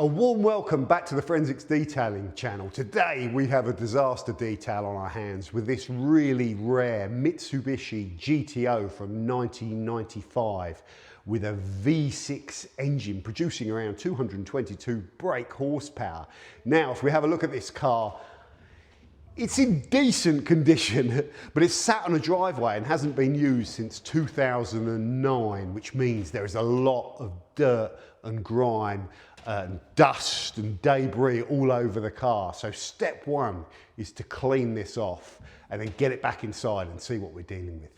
A warm welcome back to the Forensics Detailing channel. Today we have a disaster detail on our hands with this really rare Mitsubishi GTO from 1995 with a V6 engine producing around 222 brake horsepower. Now if we have a look at this car, it's in decent condition, but it's sat on a driveway and hasn't been used since 2009, which means there is a lot of dirt and grime and dust and debris all over the car. So step one is to clean this off and then get it back inside and see what we're dealing with.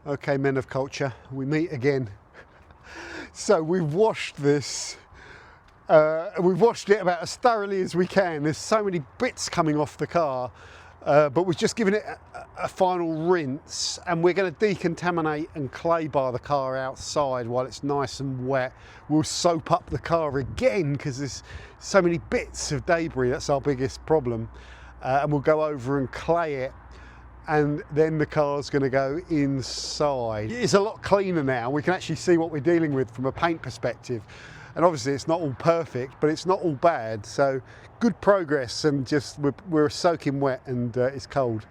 Okay, men of culture, we meet again. So we've washed this, we've washed it about as thoroughly as we can. There's so many bits coming off the car, but we've just given it a final rinse, and we're going to decontaminate and clay bar the car outside while it's nice and wet. We'll soap up the car again because there's so many bits of debris. That's our biggest problem. And we'll go over and clay it, and then the car's going to go inside. It's a lot cleaner now. We can actually see what we're dealing with from a paint perspective, and obviously it's not all perfect, but it's not all bad. So good progress, and just we're soaking wet and it's cold.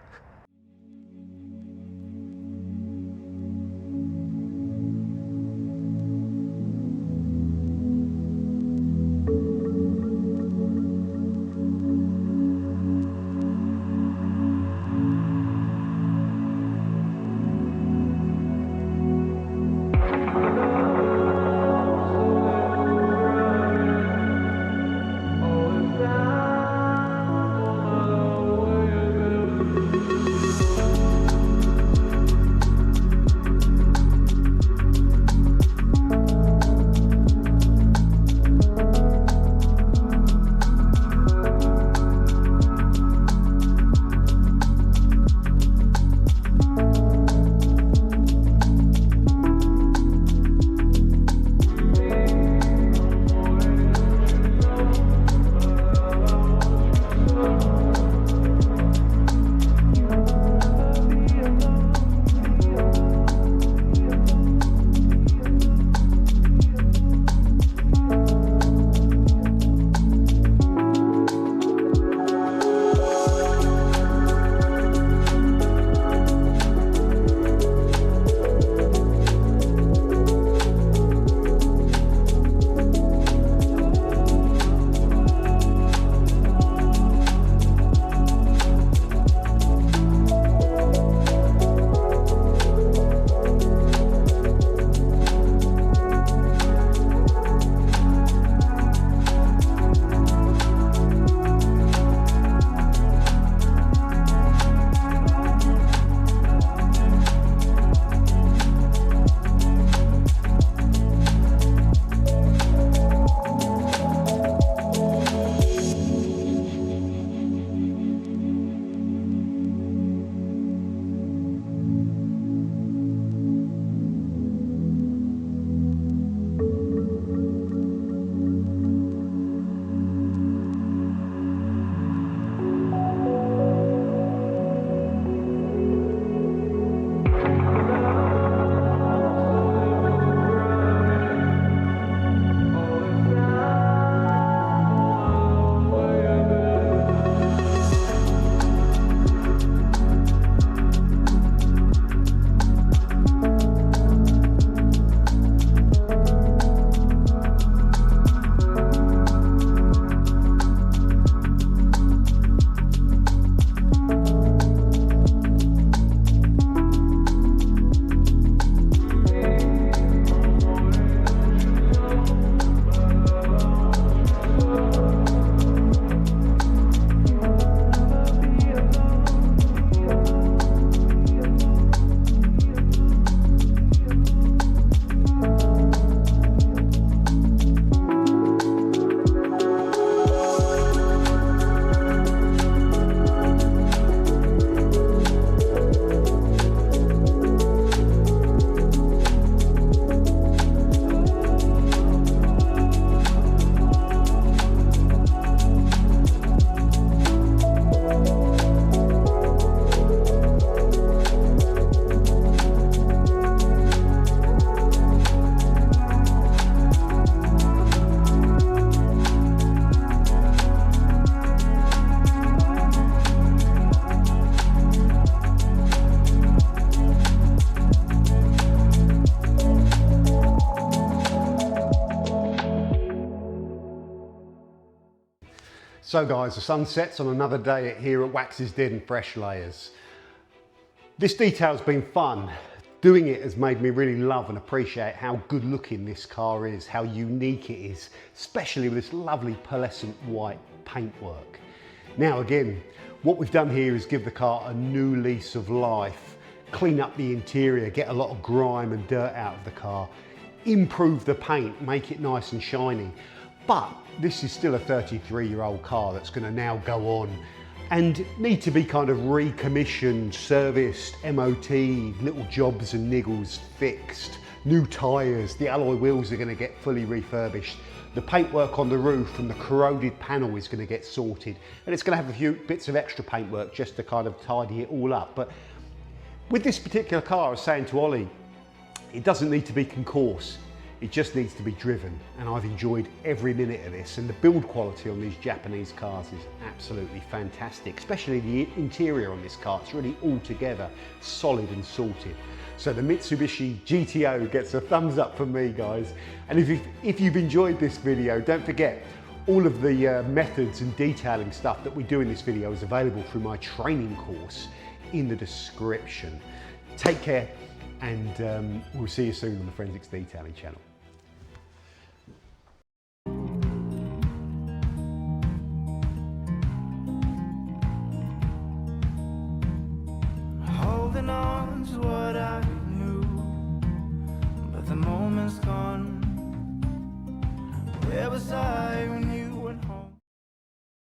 So guys, the sun sets on another day here at Wax's Dead and Freshlayers. This detail's been fun. Doing it has made me really love and appreciate how good looking this car is, how unique it is, especially with this lovely pearlescent white paintwork. Now again, what we've done here is give the car a new lease of life, clean up the interior, get a lot of grime and dirt out of the car, improve the paint, make it nice and shiny. But this is still a 33-year-old car that's going to now go on and need to be kind of recommissioned, serviced, MOT, little jobs and niggles fixed, new tyres, the alloy wheels are going to get fully refurbished, the paintwork on the roof and the corroded panel is going to get sorted, and it's going to have a few bits of extra paintwork just to kind of tidy it all up. But with this particular car, I was saying to Ollie, it doesn't need to be concourse. It just needs to be driven, and I've enjoyed every minute of this, and the build quality on these Japanese cars is absolutely fantastic, especially the interior on this car. It's really all together solid and sorted. So the Mitsubishi GTO gets a thumbs up from me, guys. And if you've enjoyed this video, don't forget all of the methods and detailing stuff that we do in this video is available through my training course in the description. Take care, and we'll see you soon on the Forensics Detailing channel. Holding on to what I knew, but the moment's gone. Where was I when